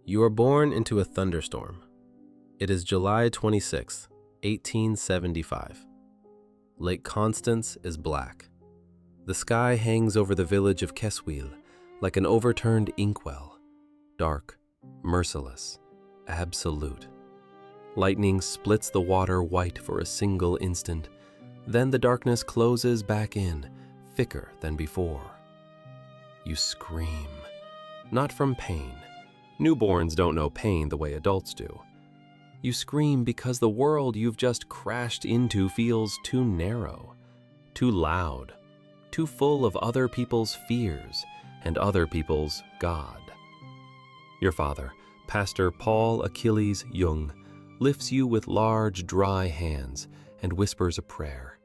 You are born into a thunderstorm. It is July 26, 1875. Lake Constance is black. The sky hangs over the village of Keswiil like an overturned inkwell, dark, merciless, absolute. Lightning splits the water white for a single instant, then the darkness closes back in, thicker than before. You scream, not from pain. Newborns don't know pain the way adults do. You scream because the world you've just crashed into feels too narrow, too loud, too full of other people's fears and other people's God. Your father, Pastor Paul Achilles Jung, lifts you with large, dry hands and whispers a prayer.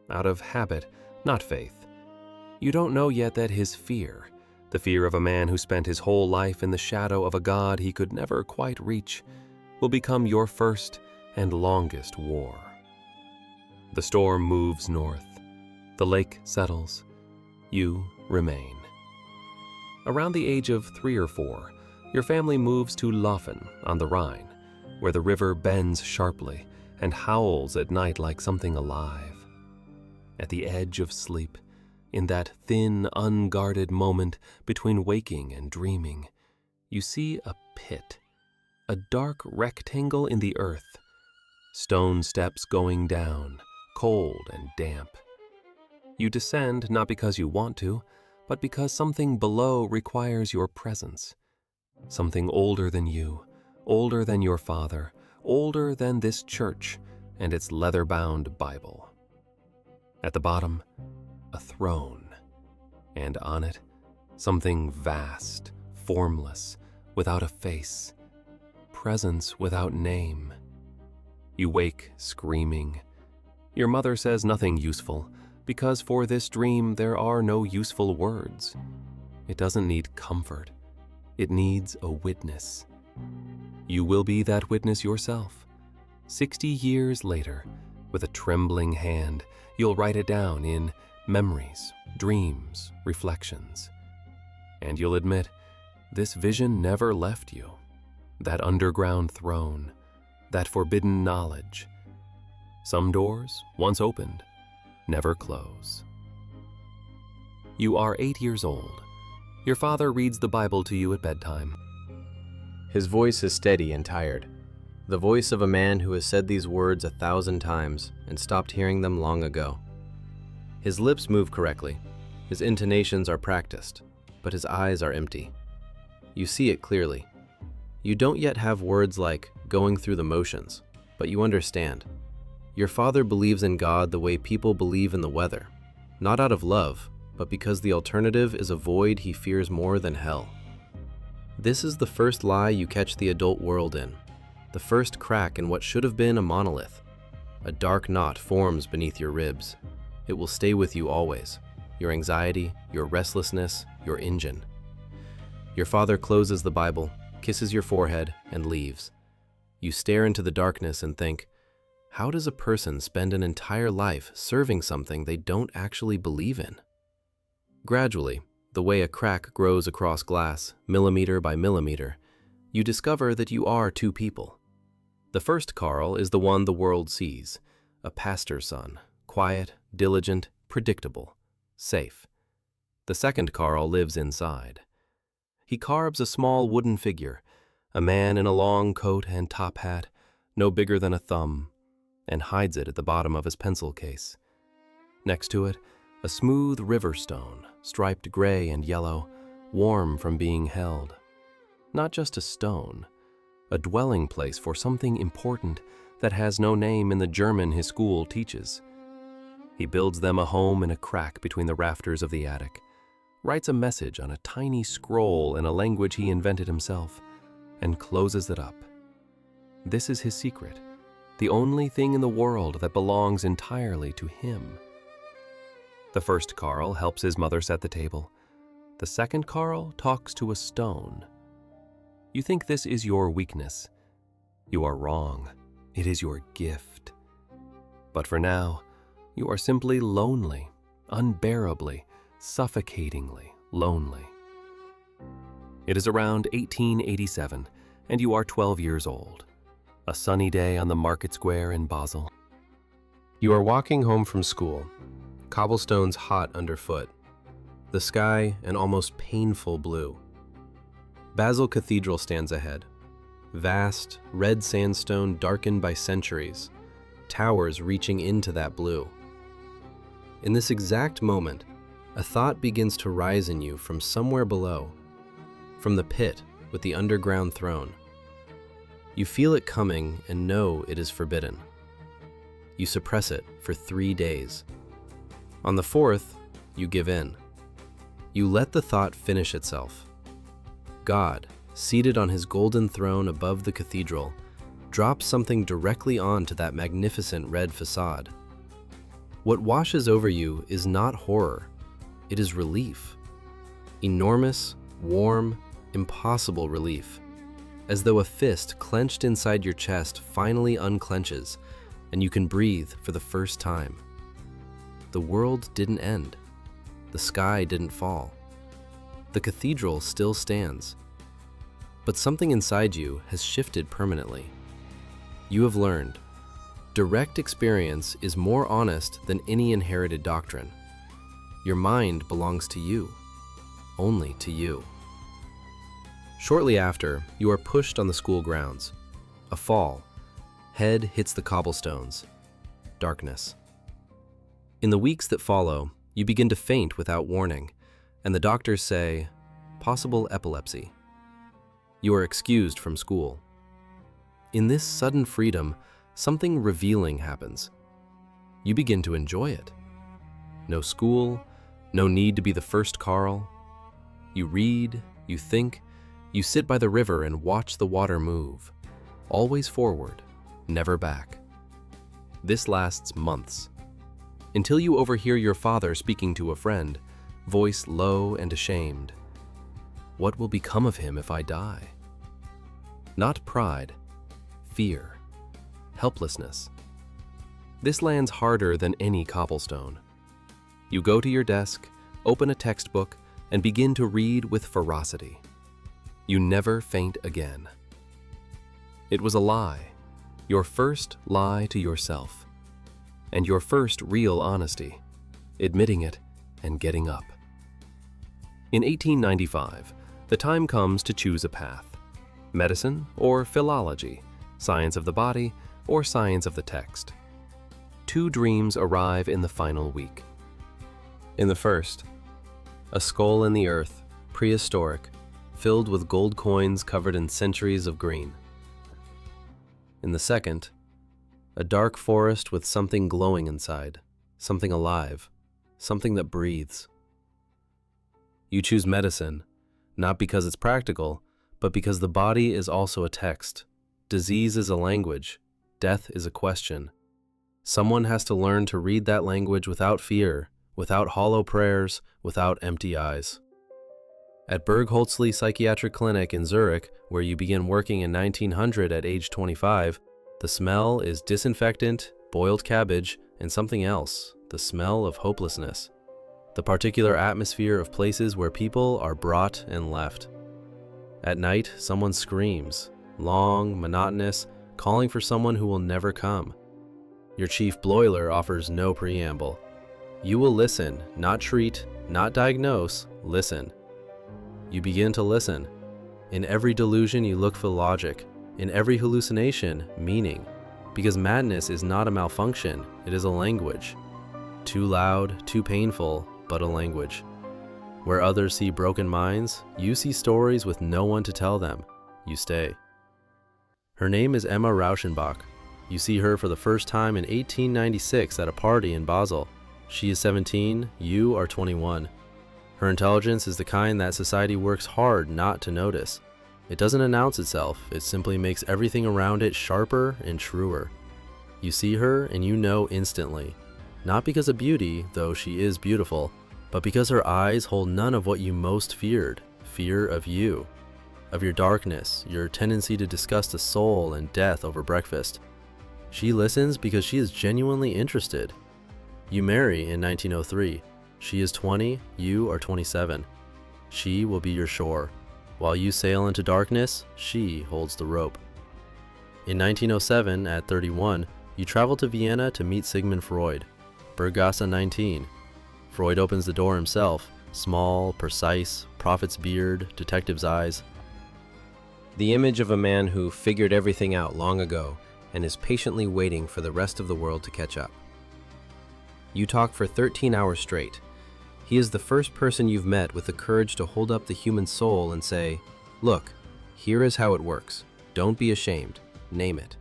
Out of habit, not faith. You don't know yet that his fear, the fear of a man who spent his whole life in the shadow of a God he could never quite reach, will become your first and longest war. The storm moves north. The lake settles. You remain. Around the age of 3 or 4, your family moves to Laufen on the Rhine, where the river bends sharply and howls at night like something alive. At the edge of sleep, in that thin, unguarded moment between waking and dreaming, you see a pit, a dark rectangle in the earth, stone steps going down, cold and damp. You descend not because you want to, but because something below requires your presence. Something older than you, older than your father, older than this church and its leather-bound Bible. At the bottom, a throne, and on it, something vast, formless, without a face, presence without name. You wake screaming. Your mother says nothing useful, because for this dream there are no useful words. It doesn't need comfort. It needs a witness. You will be that witness yourself. 60 years later, with a trembling hand, you'll write it down in memories, dreams, reflections. And you'll admit, this vision never left you. That underground throne, that forbidden knowledge. Some doors, once opened, never close. You are 8 years old. Your father reads the Bible to you at bedtime. His voice is steady and tired, the voice of a man who has said these words 1,000 times and stopped hearing them long ago. His lips move correctly, his intonations are practiced, but his eyes are empty. You see it clearly. You don't yet have words like going through the motions, but you understand. Your father believes in God the way people believe in the weather, not out of love, but because the alternative is a void he fears more than hell. This is the first lie you catch the adult world in, the first crack in what should have been a monolith. A dark knot forms beneath your ribs. It will stay with you always, your anxiety, your restlessness, your engine. Your father closes the Bible, kisses your forehead, and leaves. You stare into the darkness and think, how does a person spend an entire life serving something they don't actually believe in? Gradually, the way a crack grows across glass, millimeter by millimeter, you discover that you are two people. The first Carl is the one the world sees, a pastor's son, quiet, diligent, predictable, safe. The second Carl lives inside. He carves a small wooden figure, a man in a long coat and top hat, no bigger than a thumb, and hides it at the bottom of his pencil case. Next to it, a smooth river stone, striped gray and yellow, warm from being held. Not just a stone, a dwelling place for something important that has no name in the German his school teaches. He builds them a home in a crack between the rafters of the attic, writes a message on a tiny scroll in a language he invented himself, and closes it up. This is his secret, the only thing in the world that belongs entirely to him. The first Carl helps his mother set the table. The second Carl talks to a stone. You think this is your weakness. You are wrong. It is your gift. But for now, you are simply lonely, unbearably, suffocatingly lonely. It is around 1887, and you are 12 years old. A sunny day on the market square in Basel. You are walking home from school, cobblestones hot underfoot, the sky an almost painful blue. Basel Cathedral stands ahead, vast, red sandstone darkened by centuries, towers reaching into that blue. In this exact moment, a thought begins to rise in you from somewhere below, from the pit with the underground throne. You feel it coming and know it is forbidden. You suppress it for 3 days. On the 4th, you give in. You let the thought finish itself. God, seated on his golden throne above the cathedral, drops something directly onto that magnificent red facade. What washes over you is not horror, it is relief. Enormous, warm, impossible relief, as though a fist clenched inside your chest finally unclenches and you can breathe for the first time. The world didn't end. The sky didn't fall. The cathedral still stands. But something inside you has shifted permanently. You have learned, direct experience is more honest than any inherited doctrine. Your mind belongs to you, only to you. Shortly after, you are pushed on the school grounds. A fall. Head hits the cobblestones. Darkness. In the weeks that follow, you begin to faint without warning, and the doctors say, possible epilepsy. You are excused from school. In this sudden freedom, something revealing happens. You begin to enjoy it. No school, no need to be the first Carl. You read, you think, you sit by the river and watch the water move. Always forward, never back. This lasts months, until you overhear your father speaking to a friend, voice low and ashamed. What will become of him if I die? Not pride, fear, helplessness. This lands harder than any cobblestone. You go to your desk, open a textbook, and begin to read with ferocity. You never faint again. It was a lie, your first lie to yourself, and your first real honesty, admitting it and getting up. In 1895, the time comes to choose a path: medicine or philology, science of the body or science of the text. 2 dreams arrive in the final week. In the first, a skull in the earth, prehistoric, filled with gold coins covered in centuries of green. In the second, a dark forest with something glowing inside, something alive, something that breathes. You choose medicine, not because it's practical, but because the body is also a text. Disease is a language. Death is a question. Someone has to learn to read that language without fear, without hollow prayers, without empty eyes. At Bergholzli Psychiatric Clinic in Zurich, where you begin working in 1900 at age 25, the smell is disinfectant, boiled cabbage, and something else, the smell of hopelessness. The particular atmosphere of places where people are brought and left. At night, someone screams, long, monotonous, calling for someone who will never come. Your chief broiler offers no preamble. You will listen, not treat, not diagnose, listen. You begin to listen. In every delusion you look for logic. In every hallucination, meaning. Because madness is not a malfunction, it is a language. Too loud, too painful, but a language. Where others see broken minds, you see stories with no one to tell them. You stay. Her name is Emma Rauschenbach. You see her for the first time in 1896 at a party in Basel. She is 17, you are 21. Her intelligence is the kind that society works hard not to notice. It doesn't announce itself, it simply makes everything around it sharper and truer. You see her and you know instantly. Not because of beauty, though she is beautiful, but because her eyes hold none of what you most feared, fear of you, of your darkness, your tendency to discuss the soul and death over breakfast. She listens because she is genuinely interested. You marry in 1903. She is 20, you are 27. She will be your shore, While you sail into darkness, she holds the rope. In 1907, at 31, you travel to Vienna to meet Sigmund Freud. Berggasse 19. Freud opens the door himself, small, precise, prophet's beard, detective's eyes. The image of a man who figured everything out long ago and is patiently waiting for the rest of the world to catch up. You talk for 13 hours straight. He is the first person you've met with the courage to hold up the human soul and say, "Look, here is how it works. Don't be ashamed. Name it."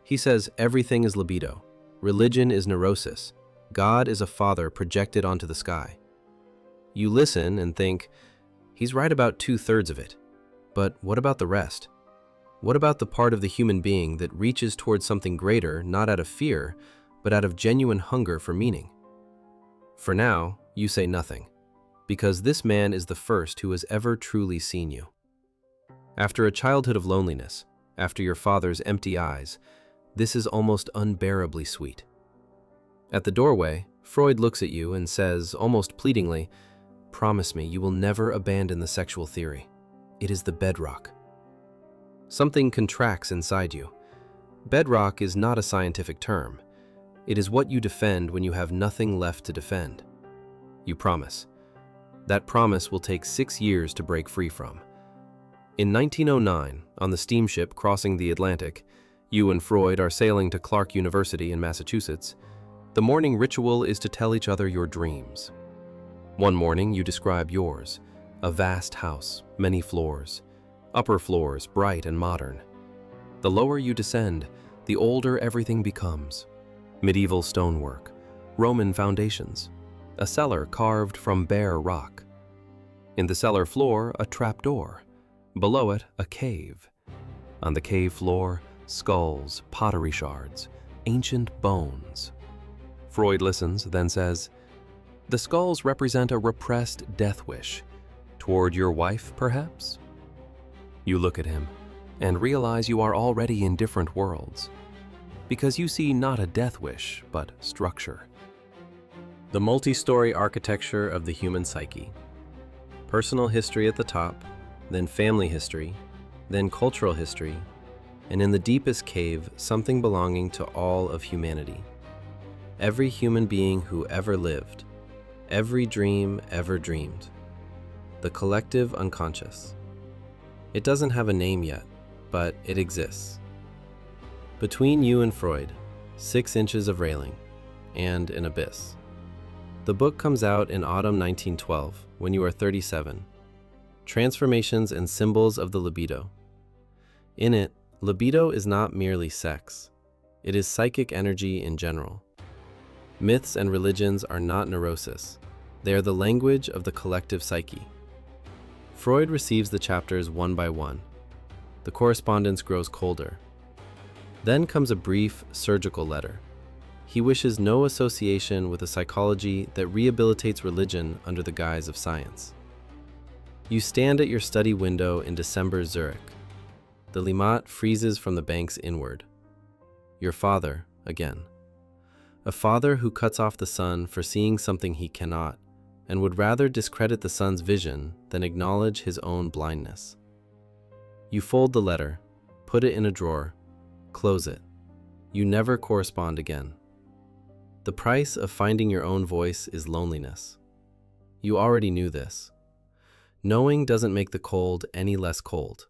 He says everything is libido. Religion is neurosis. God is a father projected onto the sky. You listen and think, he's right about 2/3 of it. But what about the rest? What about the part of the human being that reaches towards something greater, not out of fear, but out of genuine hunger for meaning? For now, you say nothing, because this man is the first who has ever truly seen you. After a childhood of loneliness, after your father's empty eyes, this is almost unbearably sweet. At the doorway, Freud looks at you and says, almost pleadingly, "Promise me you will never abandon the sexual theory. It is the bedrock." Something contracts inside you. Bedrock is not a scientific term. It is what you defend when you have nothing left to defend. You promise. That promise will take 6 years to break free from. In 1909, on the steamship crossing the Atlantic, you and Freud are sailing to Clark University in Massachusetts. The morning ritual is to tell each other your dreams. One morning you describe yours, a vast house, many floors, upper floors bright and modern. The lower you descend, the older everything becomes. Medieval stonework, Roman foundations, a cellar carved from bare rock. In the cellar floor, a trapdoor. Below it, a cave. On the cave floor, skulls, pottery shards, ancient bones. Freud listens, then says, "The skulls represent a repressed death wish. Toward your wife, perhaps?" You look at him and realize you are already in different worlds, because you see not a death wish, but structure. The multi-story architecture of the human psyche. Personal history at the top, then family history, then cultural history, and in the deepest cave, something belonging to all of humanity. Every human being who ever lived, every dream ever dreamed. The collective unconscious. It doesn't have a name yet, but it exists. Between you and Freud, 6 inches of railing, and an abyss. The book comes out in autumn 1912, when you are 37. Transformations and Symbols of the Libido. In it, libido is not merely sex. It is psychic energy in general. Myths and religions are not neurosis. They are the language of the collective psyche. Freud receives the chapters one by one. The correspondence grows colder. Then comes a brief, surgical letter. He wishes no association with a psychology that rehabilitates religion under the guise of science. You stand at your study window in December Zurich. The Limmat freezes from the banks inward. Your father, again. A father who cuts off the sun for seeing something he cannot, and would rather discredit the sun's vision than acknowledge his own blindness. You fold the letter, put it in a drawer, close it. You never correspond again. The price of finding your own voice is loneliness. You already knew this. Knowing doesn't make the cold any less cold.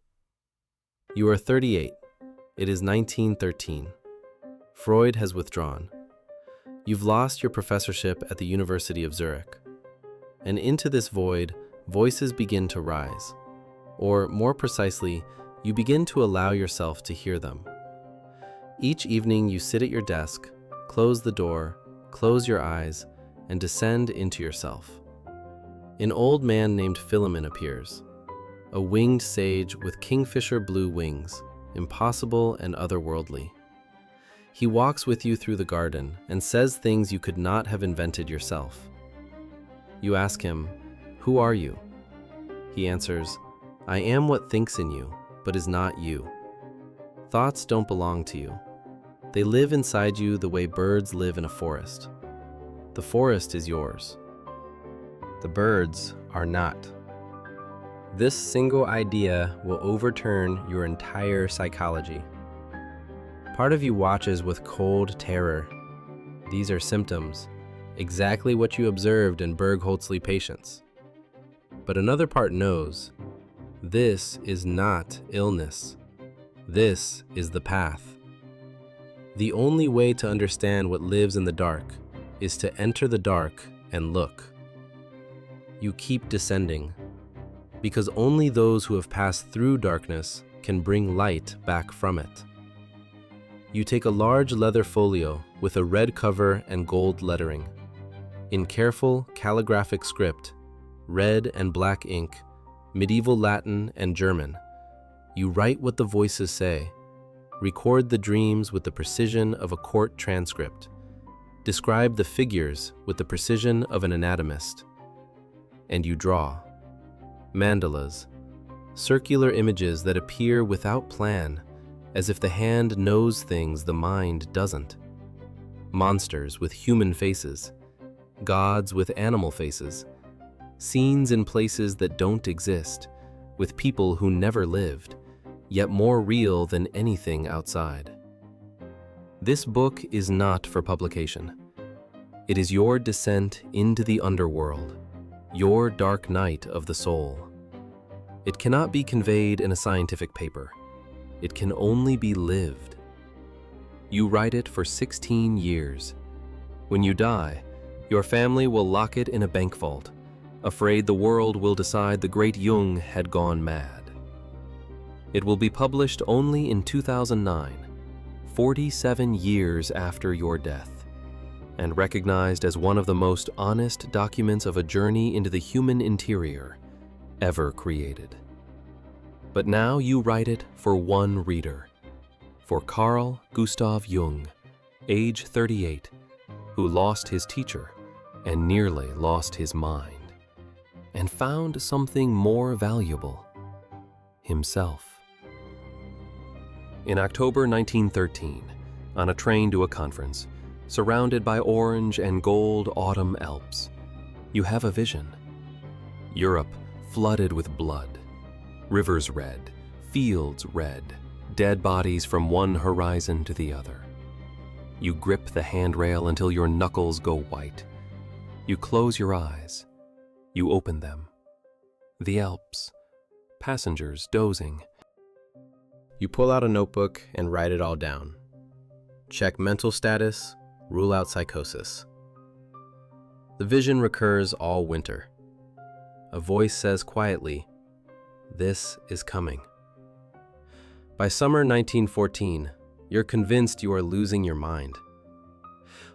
You are 38. It is 1913. Freud has withdrawn. You've lost your professorship at the University of Zurich. And into this void, voices begin to rise. Or more precisely, you begin to allow yourself to hear them. Each evening you sit at your desk, close the door, close your eyes, and descend into yourself. An old man named Philemon appears, a winged sage with kingfisher blue wings, impossible and otherworldly. He walks with you through the garden and says things you could not have invented yourself. You ask him, "Who are you?" He answers, "I am what thinks in you, but is not you." Thoughts don't belong to you. They live inside you the way birds live in a forest. The forest is yours. The birds are not. This single idea will overturn your entire psychology. Part of you watches with cold terror. These are symptoms, exactly what you observed in Berg-Holtzley patients. But another part knows, this is not illness. This is the path. The only way to understand what lives in the dark is to enter the dark and look. You keep descending, because only those who have passed through darkness can bring light back from it. You take a large leather folio with a red cover and gold lettering. In careful calligraphic script, red and black ink, medieval Latin and German, you write what the voices say, record the dreams with the precision of a court transcript, describe the figures with the precision of an anatomist, and you draw. Mandalas, circular images that appear without plan, as if the hand knows things the mind doesn't. Monsters with human faces, gods with animal faces, scenes in places that don't exist, with people who never lived, yet more real than anything outside. This book is not for publication. It is your descent into the underworld, your dark night of the soul. It cannot be conveyed in a scientific paper. It can only be lived. You write it for 16 years. When you die, your family will lock it in a bank vault, afraid the world will decide the great Jung had gone mad. It will be published only in 2009, 47 years after your death, and recognized as one of the most honest documents of a journey into the human interior ever created. But now you write it for one reader, for Carl Gustav Jung, age 38, who lost his teacher and nearly lost his mind, and found something more valuable, himself. In October 1913, on a train to a conference, surrounded by orange and gold autumn Alps, you have a vision. Europe flooded with blood, rivers red, fields red, dead bodies from one horizon to the other. You grip the handrail until your knuckles go white. You close your eyes. You open them. The Alps, passengers dozing. You pull out a notebook and write it all down. Check mental status, rule out psychosis. The vision recurs all winter. A voice says quietly, "This is coming." By summer 1914, you're convinced you are losing your mind.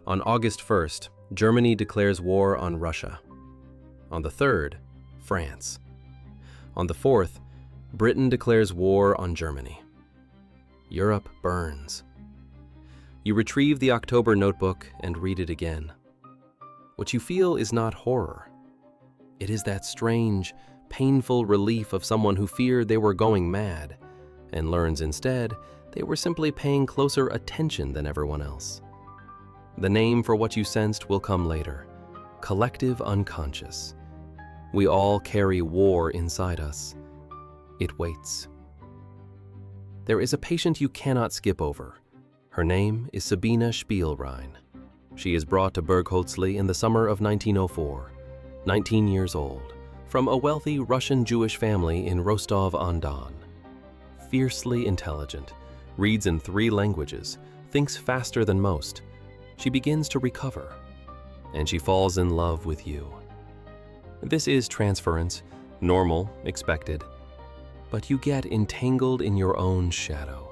On August 1st, Germany declares war on Russia. On the 3rd, France. On the 4th, Britain declares war on Germany. Europe burns. You retrieve the October notebook and read it again. What you feel is not horror. It is that strange, painful relief of someone who feared they were going mad and learns instead they were simply paying closer attention than everyone else. The name for what you sensed will come later: collective unconscious. We all carry war inside us. It waits. There is a patient you cannot skip over. Her name is Sabina Spielrein. She is brought to Berg-Holtzley in the summer of 1904, 19 years old, from a wealthy Russian Jewish family in Rostov-on-Don. Fiercely intelligent, reads in 3 languages, thinks faster than most. She begins to recover, and she falls in love with you. This is transference, normal, expected, but you get entangled in your own shadow.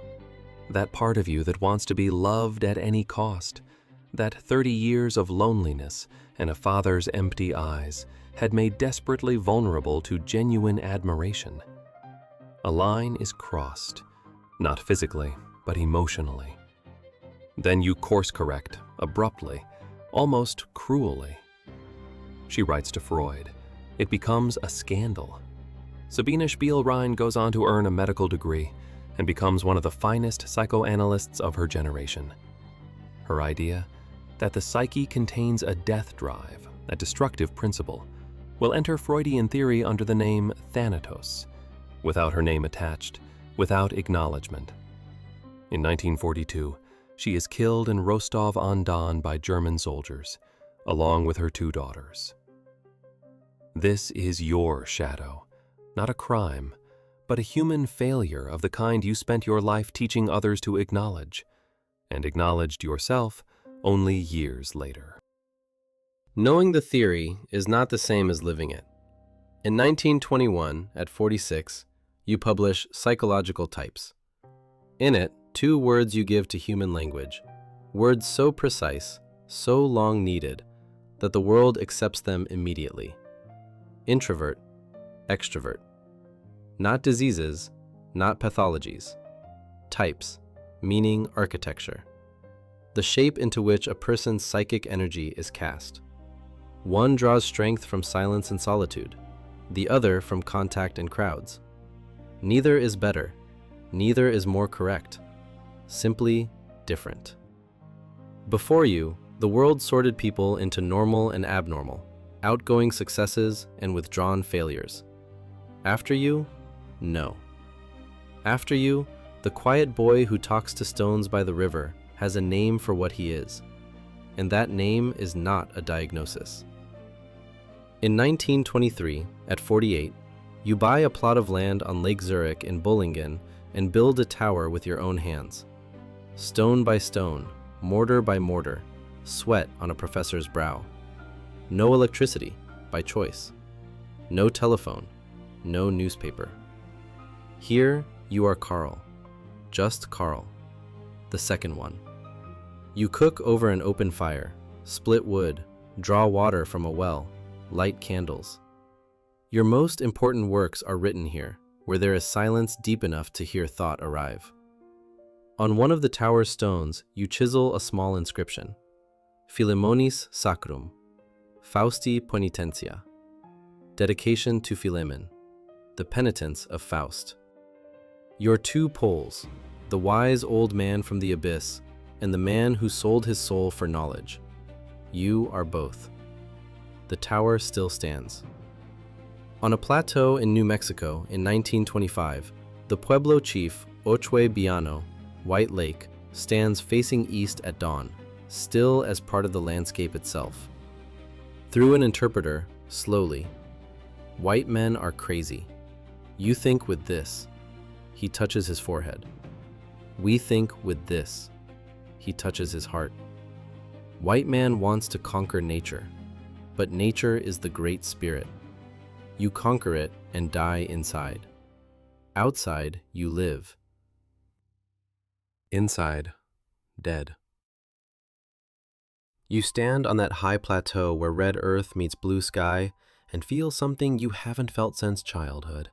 That part of you that wants to be loved at any cost, that 30 years of loneliness and a father's empty eyes had made desperately vulnerable to genuine admiration. A line is crossed, not physically, but emotionally. Then you course correct, abruptly, almost cruelly. She writes to Freud. It becomes a scandal. Sabina Spielrein goes on to earn a medical degree and becomes one of the finest psychoanalysts of her generation. Her idea, that the psyche contains a death drive, a destructive principle, will enter Freudian theory under the name Thanatos, without her name attached, without acknowledgement. In 1942, she is killed in Rostov-on-Don by German soldiers, along with her 2 daughters. This is your shadow, not a crime, but a human failure of the kind you spent your life teaching others to acknowledge, and acknowledged yourself only years later. Knowing the theory is not the same as living it. In 1921, at 46, you publish Psychological Types. In it, 2 words you give to human language, words so precise, so long needed, that the world accepts them immediately. Introvert, extrovert. Not diseases, not pathologies. Types, meaning architecture. The shape into which a person's psychic energy is cast. One draws strength from silence and solitude, the other from contact and crowds. Neither is better, neither is more correct, simply different. Before you, the world sorted people into normal and abnormal, outgoing successes and withdrawn failures. After you, no. After you, the quiet boy who talks to stones by the river has a name for what he is, and that name is not a diagnosis. In 1923, at 48, you buy a plot of land on Lake Zurich in Bollingen and build a tower with your own hands. Stone by stone, mortar by mortar, sweat on a professor's brow. No electricity, by choice. No telephone, no newspaper. Here you are Carl, just Carl, the second one. You cook over an open fire, split wood, draw water from a well, light candles. Your most important works are written here, where there is silence deep enough to hear thought arrive. On one of the tower's stones, you chisel a small inscription, Philemonis Sacrum, Fausti Penitentia, dedication to Philemon, the penitence of Faust. Your 2 poles, the wise old man from the abyss and the man who sold his soul for knowledge. You are both. The tower still stands. On a plateau in New Mexico in 1925, the Pueblo chief, Ochwe Biano, White Lake, stands facing east at dawn, still as part of the landscape itself. Through an interpreter, slowly, white men are crazy. You think with this. He touches his forehead. We think with this. He touches his heart. White man wants to conquer nature, but nature is the great spirit. You conquer it and die inside. Outside, you live. Inside, dead. You stand on that high plateau where red earth meets blue sky and feel something you haven't felt since childhood,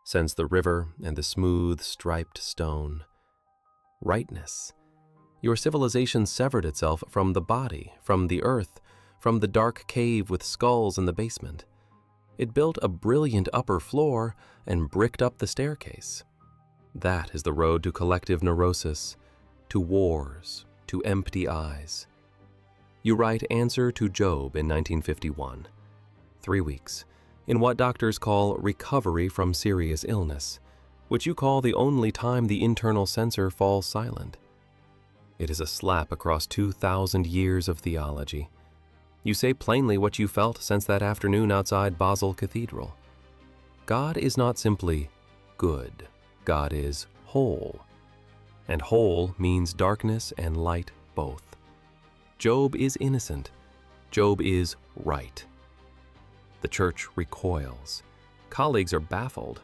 since the river and the smooth, striped stone. Rightness. Your civilization severed itself from the body, from the earth, from the dark cave with skulls in the basement. It built a brilliant upper floor and bricked up the staircase. That is the road to collective neurosis, to wars, to empty eyes. You write Answer to Job in 1951. 3 weeks, in what doctors call recovery from serious illness, which you call the only time the internal censor falls silent. It is a slap across 2,000 years of theology. You say plainly what you felt since that afternoon outside Basel Cathedral. God is not simply good. God is whole. And whole means darkness and light both. Job is innocent. Job is right. The church recoils. Colleagues are baffled.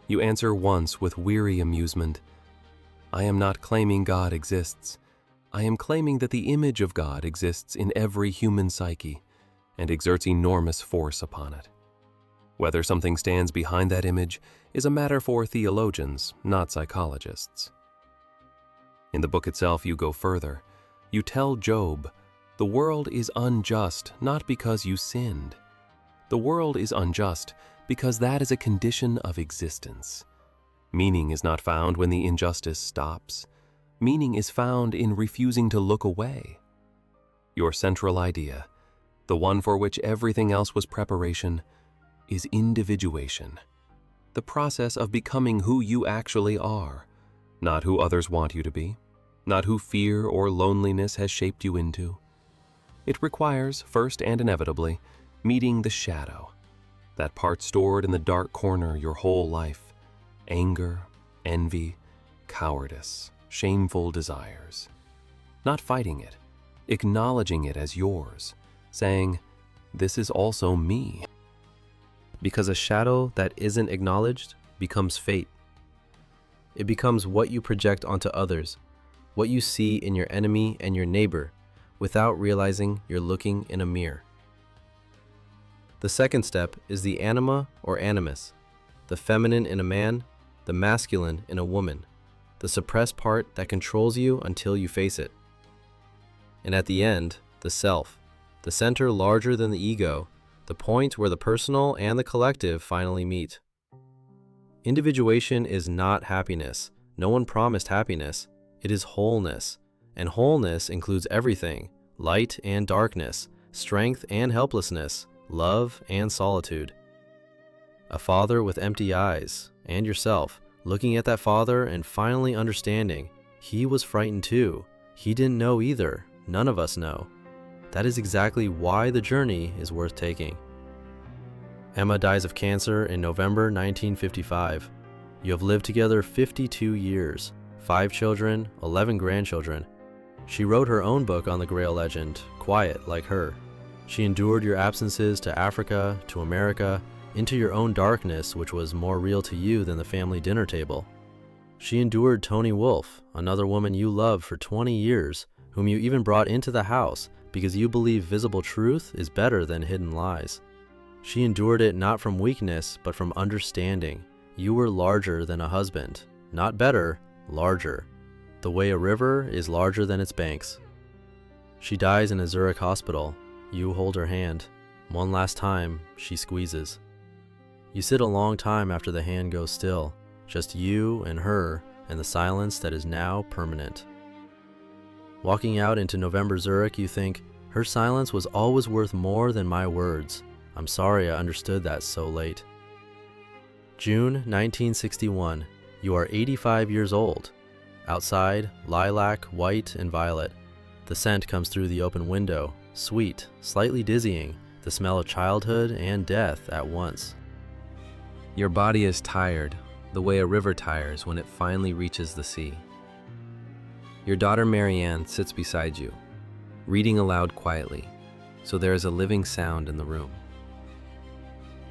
You answer once with weary amusement. I am not claiming God exists. I am claiming that the image of God exists in every human psyche and exerts enormous force upon it. Whether something stands behind that image is a matter for theologians, not psychologists. In the book itself, you go further. You tell Job, the world is unjust not because you sinned. The world is unjust because that is a condition of existence. Meaning is not found when the injustice stops. Meaning is found in refusing to look away. Your central idea, the one for which everything else was preparation, is individuation, the process of becoming who you actually are, not who others want you to be, not who fear or loneliness has shaped you into. It requires, first and inevitably, meeting the shadow, that part stored in the dark corner your whole life, anger, envy, cowardice, shameful desires. Not fighting it, acknowledging it as yours, saying, "This is also me." Because a shadow that isn't acknowledged becomes fate. It becomes what you project onto others, what you see in your enemy and your neighbor, without realizing you're looking in a mirror. The second step is the anima or animus, the feminine in a man, the masculine in a woman, the suppressed part that controls you until you face it. And at the end, the self, the center larger than the ego, the point where the personal and the collective finally meet. Individuation is not happiness. No one promised happiness. It is wholeness, and wholeness includes everything: light and darkness, strength and helplessness, love and solitude. A father with empty eyes, and yourself, looking at that father and finally understanding he was frightened too. He didn't know either. None of us know. That is exactly why the journey is worth taking. Emma dies of cancer in November 1955. You have lived together 52 years, 5 children, 11 grandchildren. She wrote her own book on the Grail legend, quiet like her. She endured your absences to Africa, to America, into your own darkness, which was more real to you than the family dinner table. She endured Toni Wolff, another woman you loved for 20 years, whom you even brought into the house because you believe visible truth is better than hidden lies. She endured it not from weakness, but from understanding. You were larger than a husband. Not better, larger. The way a river is larger than its banks. She dies in a Zurich hospital. You hold her hand. One last time, she squeezes. You sit a long time after the hand goes still, just you and her and the silence that is now permanent. Walking out into November Zurich, you think, her silence was always worth more than my words. I'm sorry I understood that so late. June 1961, you are 85 years old. Outside, lilac, white, and violet. The scent comes through the open window, sweet, slightly dizzying, the smell of childhood and death at once. Your body is tired, the way a river tires when it finally reaches the sea. Your daughter Marianne sits beside you, reading aloud quietly, so there is a living sound in the room.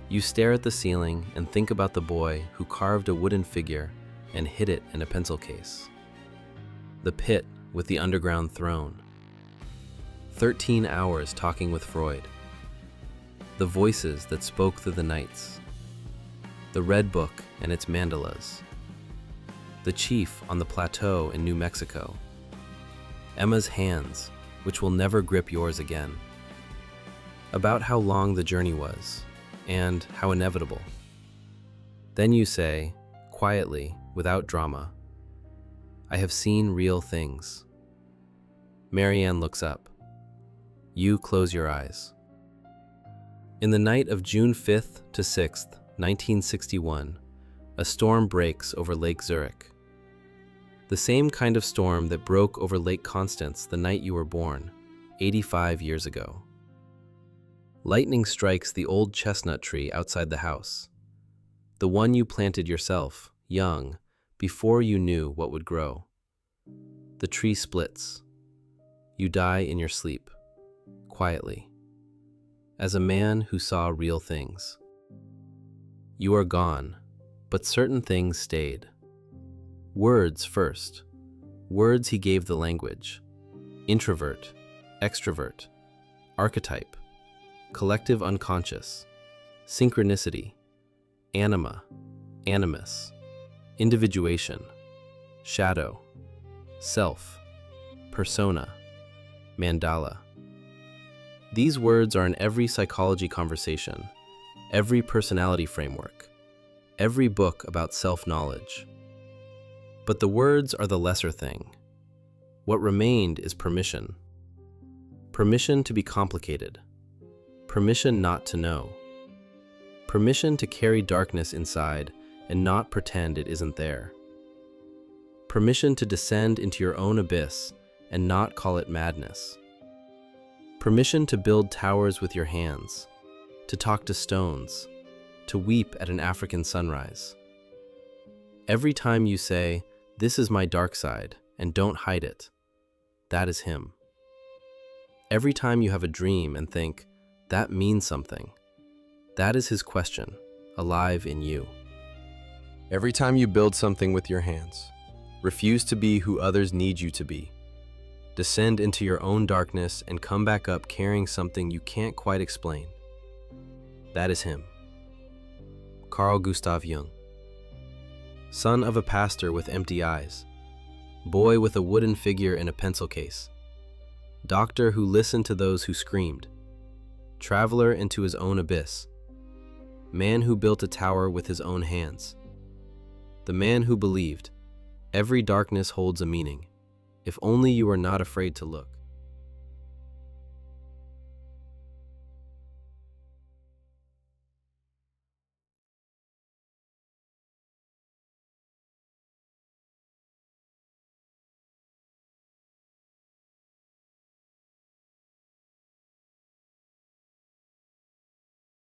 You stare at the ceiling and think about the boy who carved a wooden figure and hid it in a pencil case. The pit with the underground throne. 13 hours talking with Freud. The voices that spoke through the nights. The Red Book and its mandalas. The chief on the plateau in New Mexico. Emma's hands, which will never grip yours again. About how long the journey was, and how inevitable. Then you say, quietly, without drama, I have seen real things. Marianne looks up. You close your eyes. In the night of June 5th to 6th, 1961, a storm breaks over Lake Zurich. The same kind of storm that broke over Lake Constance the night you were born, 85 years ago. Lightning strikes the old chestnut tree outside the house, the one you planted yourself, young, before you knew what would grow. The tree splits. You die in your sleep, quietly, as a man who saw real things. You are gone, but certain things stayed. Words first. Words he gave the language. Introvert, extrovert, archetype, collective unconscious, synchronicity, anima, animus, individuation, shadow, self, persona, mandala. These words are in every psychology conversation, every personality framework, every book about self-knowledge. But the words are the lesser thing. What remained is permission. Permission to be complicated. Permission not to know. Permission to carry darkness inside and not pretend it isn't there. Permission to descend into your own abyss and not call it madness. Permission to build towers with your hands, to talk to stones, to weep at an African sunrise. Every time you say, "This is my dark side," and don't hide it, that is him. Every time you have a dream and think, "That means something," that is his question, alive in you. Every time you build something with your hands, refuse to be who others need you to be. Descend into your own darkness and come back up carrying something you can't quite explain. That is him. Carl Gustav Jung. Son of a pastor with empty eyes, boy with a wooden figure in a pencil case, doctor who listened to those who screamed, traveler into his own abyss, man who built a tower with his own hands, the man who believed, every darkness holds a meaning, if only you are not afraid to look.